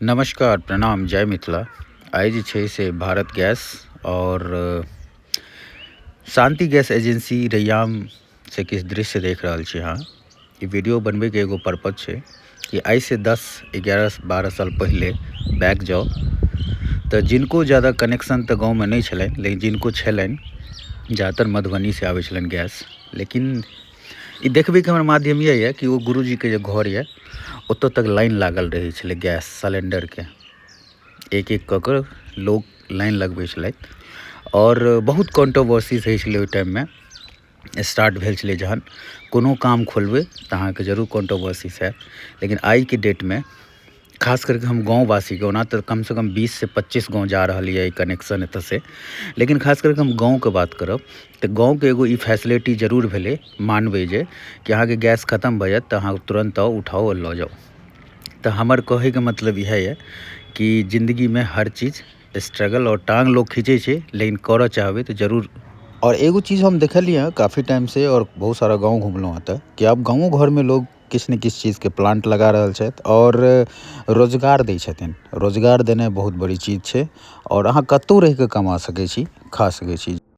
नमस्कार, प्रणाम, जय मिथिला। आइ जे छै से भारत गैस और शांति गैस एजेंसी रैयाम से किछु दृश्य देख रहल छी अहाँ। ई वीडियो बनबैके एगो पर्पज छै कि आइ से 10, 11, 12 साल पहले बैक जाओ तो जिनको ज़्यादा कनेक्शन तो गाँव में नहीं छलनि, लेकिन जिनको छलनि ज़्यादातर मधुबनी से आबै छलनि गैस। लेकिन ई देखबे के हमर माध्यम ये कि वो गुरुजी के जे घर ये ओतऽ तक लाइन लागल रहै छलै गैस सिलेंडर के। एक एक कऽ कऽ लोग लाइन लगबै छलथि और बहुत कंट्रोवर्सी होइ छलै ओहि टाइममे। स्टार्ट भेल छलै जहन कोनो काम खोलबै तऽ अहाँके जरूर कंट्रोवर्सी हैत। लेकिन आइके डेटमे खास करके हम गाँववासीके, ओना तऽ कमसँ कम 20 से 25 गाँव जा रहल यऽ ई कनेक्शन एतऽ से, लेकिन खास करके हम गाँवके बात करब तऽ गाँवके एगो ई फैसिलिटी जरूर भेलै, मानबै जे कि अहाँके गैस खत्म भऽ जायत तऽ अहाँ तुरंत आउ, उठाउ और लऽ जाउ। तो हमर कहैके मतलब इएह यऽ कि ज़िंदगीमे हर चीज़ स्ट्रगल और टांग लोग खींचे छे, लेकिन करऽ चाहबै तो जरूर। और एगो चीज़ हम देखलिए काफ़ी टाइम से और बहुत सारा गाँव घुमलहुँ हँ तऽ कि आब गाँवो घर में लोग किछु ने किछु चीज़के प्लांट लगा रहल छथि और रोजगार दै छथिन। रोजगार देनाइ बहुत बड़ी चीज़ छै और अहाँ कतौ रहि कऽ कमा सकै छी, खा सकै छी।